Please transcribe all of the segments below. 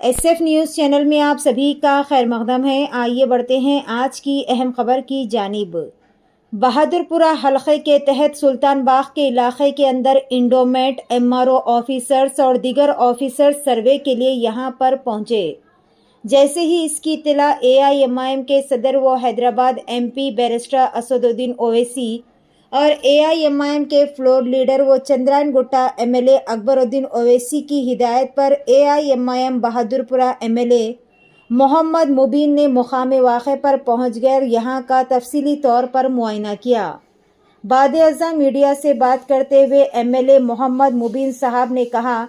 SF news channel میں آپ سبھی کا خیر مقدم ہے۔ آئیے بڑھتے ہیں آج کی اہم خبر کی جانب۔ بہادر پورہ حلقے کے تحت سلطان باغ کے علاقے کے اندر انڈومنٹ MRO آفیسرز اور دیگر آفیسرز سروے کے لیے یہاں پر پہنچے۔ جیسے ہی اس کی اطلاع AIMIM کے صدر و حیدرآباد MP بیرسٹر اسدالدین اویسی اور AIMIM کے فلور لیڈر و چندرائن گٹا MLA اکبر الدین اویسی کی ہدایت پر AIMIM بہادر پورہ MLA محمد مبین نے مقام واقع پر پہنچ کر یہاں کا تفصیلی طور پر معائنہ کیا۔ بعد ازاں میڈیا سے بات کرتے ہوئے MLA محمد مبین صاحب نے کہا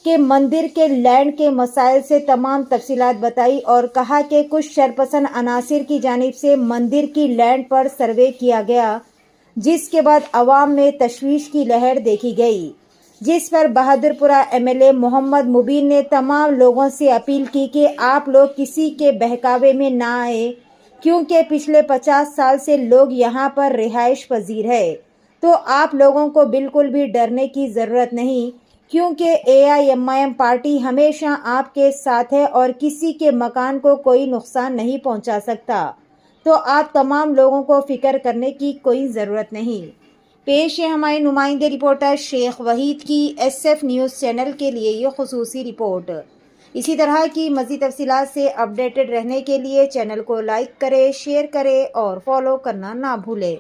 کہ مندر کے لینڈ کے مسائل سے تمام تفصیلات بتائی اور کہا کہ کچھ شرپسند عناصر کی جانب سے مندر کی لینڈ پر سروے کیا گیا، جس کے بعد عوام میں تشویش کی لہر دیکھی گئی، جس پر بہادر پورہ MLA محمد مبین نے تمام لوگوں سے اپیل کی کہ آپ لوگ کسی کے بہکاوے میں نہ آئے، کیونکہ پچھلے 50 سال سے لوگ یہاں پر رہائش پذیر ہے، تو آپ لوگوں کو بالکل بھی ڈرنے کی ضرورت نہیں، کیونکہ AIMIM پارٹی ہمیشہ آپ کے ساتھ ہے اور کسی کے مکان کو کوئی نقصان نہیں پہنچا سکتا، تو آپ تمام لوگوں کو فکر کرنے کی کوئی ضرورت نہیں۔ پیش ہے ہمارے نمائندے رپورٹر شیخ وحید کی SF نیوز چینل کے لیے یہ خصوصی رپورٹ۔ اسی طرح کی مزید تفصیلات سے اپڈیٹڈ رہنے کے لیے چینل کو لائک کرے، شیئر کرے اور فالو کرنا نہ بھولے۔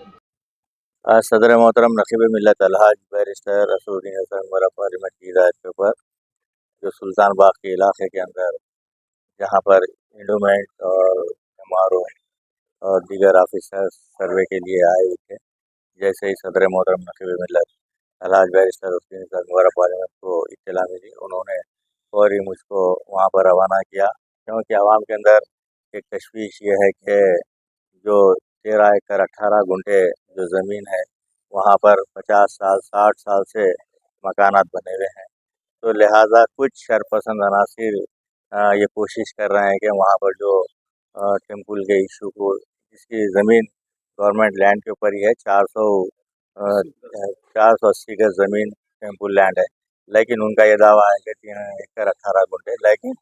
صدر محترم نقیب ملت الحاج بیرسٹر اسدالدین اویسی پارلیمنٹ کی ہدایت کے اوپر جو سلطان باغ کے علاقے کے اندر جہاں پر انڈومنٹ اور MRO اور دیگر آفیسر سروے کے لیے آئے ہوئے تھے، جیسے ہی صدر محترم نقیب ملت الحاج بیرسٹر اسدالدین پارلیمنٹ کو اطلاع ملی، انہوں نے فوری مجھ کو وہاں پر روانہ کیا، کیونکہ عوام کے اندر ایک تشویش یہ ہے کہ جو 13 ایکڑ 18 گنٹے جو زمین ہے وہاں پر 50 سال 60 سال سے مکانات بنے ہوئے ہیں، تو لہٰذا کچھ شرپسند عناصر یہ کوشش کر رہے ہیں کہ وہاں پر جو ٹیمپل کے ایشو کو، جس کی زمین گورنمنٹ لینڈ کے اوپر ہی ہے، 480 گز زمین ٹیمپل لینڈ ہے، لیکن ان کا یہ دعویٰ ہے کہ 3 ایکڑ 18 گنٹے، لیکن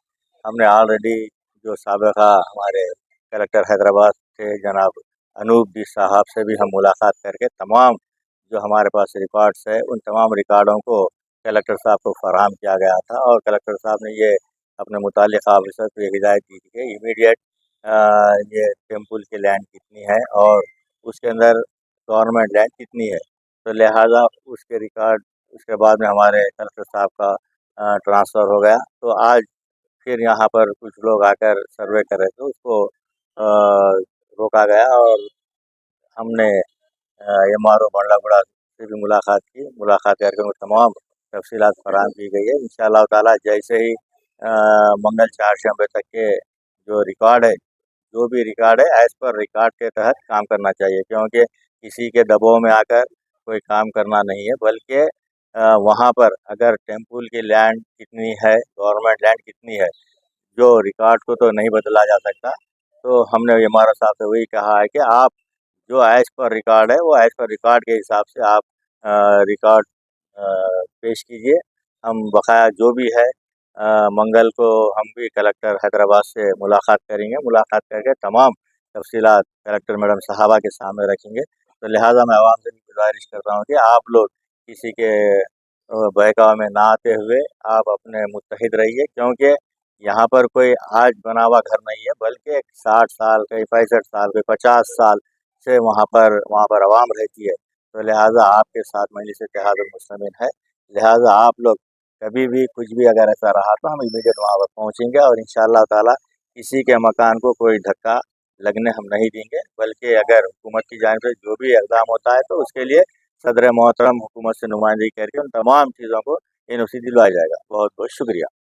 ہم نے آلریڈی جو سابقہ ہمارے کلکٹر حیدرآباد تھے جناب انوپ جی صاحب سے بھی ہم ملاقات کر کے تمام جو ہمارے پاس ریکارڈز ہے ان تمام ریکارڈوں کو کلکٹر صاحب کو فراہم کیا گیا تھا، اور کلکٹر صاحب نے یہ اپنے متعلقہ آفیسر کو یہ ہدایت دی تھی کہ امیڈیٹ یہ ٹیمپل کی لینڈ کتنی ہے اور اس کے اندر گورنمنٹ لینڈ کتنی ہے، تو لہٰذا اس کے ریکارڈ اس کے بعد میں ہمارے کلکٹر صاحب کا ٹرانسفر ہو گیا، تو آج پھر یہاں پر کچھ لوگ آ کر سروے کر رہے تھے، اس کو روکا گیا اور ہم نے MRO بنڈا گڑا سے بھی ملاقات کر کے تمام تفصیلات فراہم کی گئی ہے۔ انشاءاللہ تعالیٰ جیسے ہی منگل چہارشنبے تک کے جو ریکارڈ ہے، جو بھی ریکارڈ ہے ایز پر ریکارڈ کے تحت کام کرنا چاہیے، کیونکہ کسی کے دباؤ میں آ کر کوئی کام کرنا نہیں ہے، بلکہ وہاں پر اگر ٹیمپل کی لینڈ کتنی ہے، گورنمنٹ لینڈ کتنی ہے، جو ریکارڈ کو تو نہیں بدلا جا سکتا، تو ہم نے MRO صاحب سے وہی کہا ہے کہ آپ جو ایز پر ریکارڈ ہے وہ ایز پر ریکارڈ کے حساب سے آپ ریکارڈ پیش کیجئے۔ ہم بقایا جو بھی ہے منگل کو ہم بھی کلکٹر حیدرآباد سے ملاقات کریں گے، ملاقات کر کے تمام تفصیلات کلکٹر میڈم صاحبہ کے سامنے رکھیں گے، تو لہٰذا میں عوام سے بھی گزارش کر رہا ہوں کہ آپ لوگ کسی کے بہکاوے میں نہ آتے ہوئے آپ اپنے متحد رہیے، کیونکہ یہاں پر کوئی آج بنا ہوا گھر نہیں ہے، بلکہ 60 سال کوئی 65 سال کوئی 50 سال سے وہاں پر عوام رہتی ہے، تو لہٰذا آپ کے ساتھ مجلس اتحاد المسلمین ہے، لہٰذا آپ لوگ کبھی بھی کچھ بھی اگر ایسا رہا تو ہم امیڈیٹ وہاں پر پہنچیں گے، اور انشاءاللہ تعالیٰ کسی کے مکان کو کوئی دھکا لگنے ہم نہیں دیں گے، بلکہ اگر حکومت کی جانب سے جو بھی اقدام ہوتا ہے تو اس کے لیے صدر محترم حکومت سے نمائندگی کر کے ان تمام چیزوں کو NOC دلوایا جائے گا۔ بہت بہت شکریہ۔